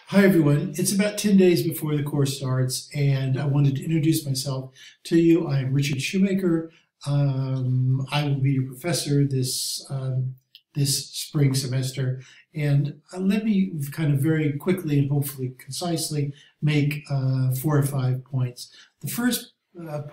Hi everyone, it's about 10 days before the course starts and I wanted to introduce myself to you. I'm Richard Shoemaker. I will be your professor this spring semester, and let me kind of very quickly and hopefully concisely make 4 or 5 points. The first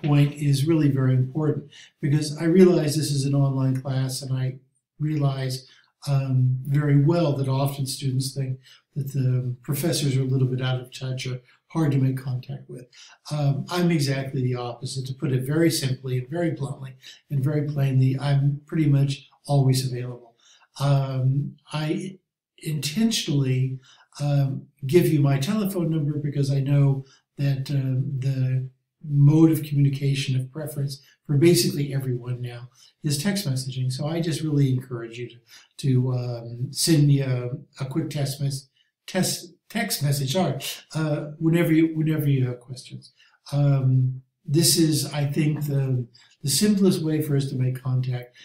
point is really very important because I realize this is an online class, and I realize very well that often students think that the professors are a little bit out of touch or hard to make contact with. I'm exactly the opposite. To put it very simply and very bluntly and very plainly, I'm pretty much always available. I intentionally give you my telephone number because I know that the mode of communication of preference for basically everyone now is text messaging. So I just really encourage you to send me a quick text message, whenever you have questions. This is, I think, the simplest way for us to make contact.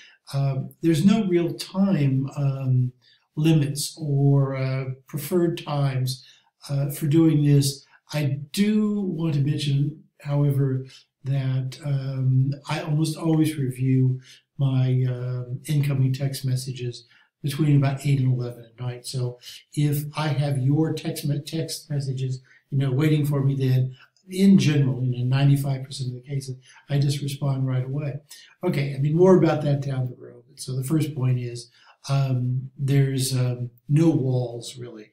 There's no real time limits or preferred times for doing this. I do want to mention, however, that I almost always review my incoming text messages between about 8 and 11 at night. So if I have your text messages, waiting for me, then in general, 95% of the cases, I just respond right away. Okay, more about that down the road. So the first point is there's no walls really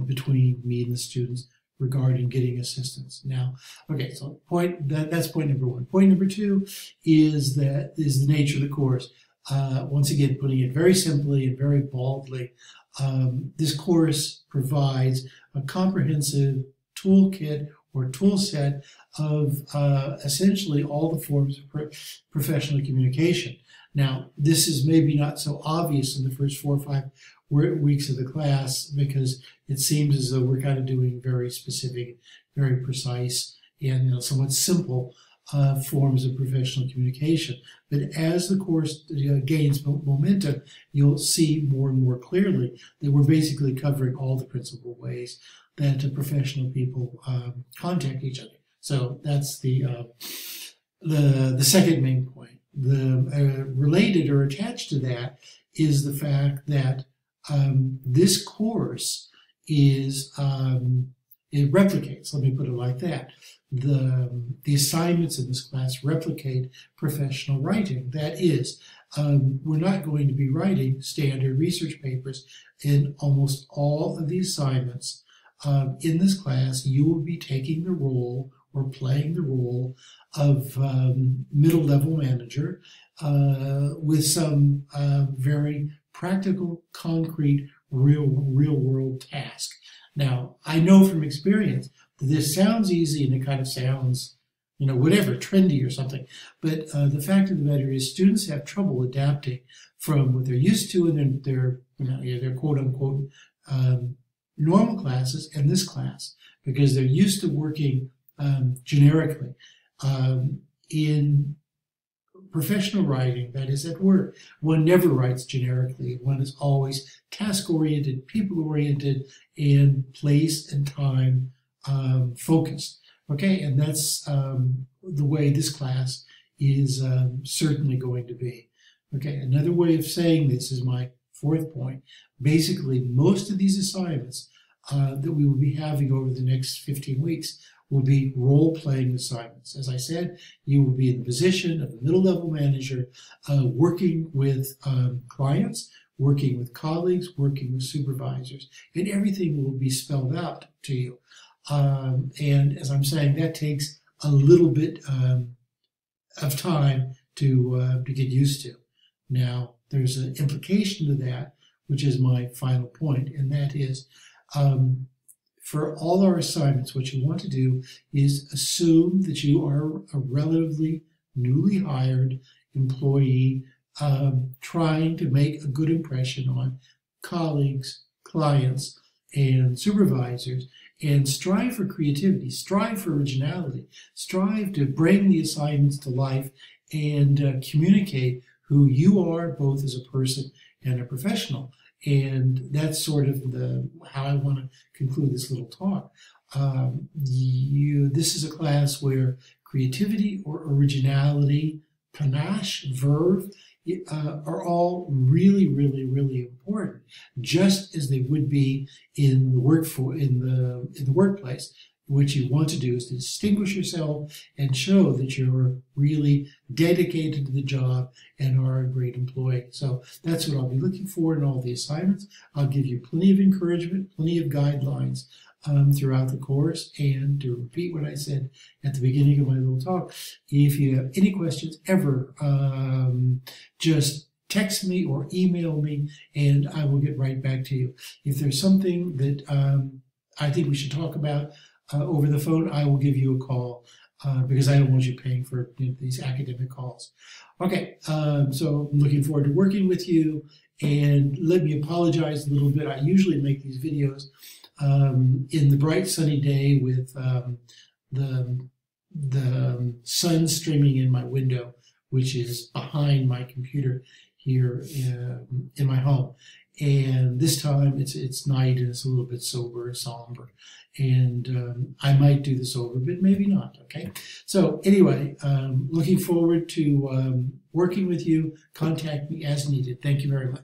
between me and the students regarding getting assistance. Now, okay, so that's point number one. Point number two is the nature of the course. Once again, putting it very simply and very baldly, this course provides a comprehensive toolkit or tool set of essentially all the forms of professional communication. Now, this is maybe not so obvious in the first 4 or 5 weeks of the class because it seems as though we're kind of doing very specific, very precise, and somewhat simple forms of professional communication. But as the course gains momentum, you'll see more and more clearly that we're basically covering all the principal ways that professional people contact each other. So that's the second main point. The related or attached to that is the fact that this course is it replicates. Let me put it like that. The assignments in this class replicate professional writing. That is, we're not going to be writing standard research papers. In almost all of the assignments in this class, you will be taking the role or playing the role of middle level manager with some very practical, concrete, real world task. Now, I know from experience that this sounds easy and it kind of sounds, whatever, trendy or something. But the fact of the matter is students have trouble adapting from what they're used to in their quote unquote normal classes and this class, because they're used to working generically. In professional writing, that is at work, one never writes generically. One is always task-oriented, people-oriented, and place and time focused. Okay, and that's the way this class is certainly going to be. Okay, another way of saying this is my fourth point. Basically, most of these assignments that we will be having over the next 15 weeks will be role-playing assignments. As I said, you will be in the position of a middle-level manager working with clients, working with colleagues, working with supervisors, and everything will be spelled out to you. And as I'm saying, that takes a little bit of time to get used to. Now, there's an implication to that, which is my final point, and that is for all our assignments, what you want to do is assume that you are a relatively newly hired employee trying to make a good impression on colleagues, clients, and supervisors, and strive for creativity, strive for originality, strive to bring the assignments to life and communicate who you are both as a person and a professional. And that's sort of how I want to conclude this little talk. This is a class where creativity or originality, panache, verve, are all really, really, really important, just as they would be in the workplace. What you want to do is to distinguish yourself and show that you're really dedicated to the job and are a great employee. So that's what I'll be looking for in all the assignments. I'll give you plenty of encouragement, plenty of guidelines throughout the course. And to repeat what I said at the beginning of my little talk, if you have any questions ever, just text me or email me and I will get right back to you. If there's something that I think we should talk about over the phone, I will give you a call because I don't want you paying for these academic calls. Okay, so I'm looking forward to working with you, and let me apologize a little bit. I usually make these videos in the bright sunny day with the sun streaming in my window, which is behind my computer here in my home. And this time it's night and it's a little bit sober and somber. And I might do this over, but maybe not, okay? So anyway, looking forward to working with you. Contact me as needed. Thank you very much.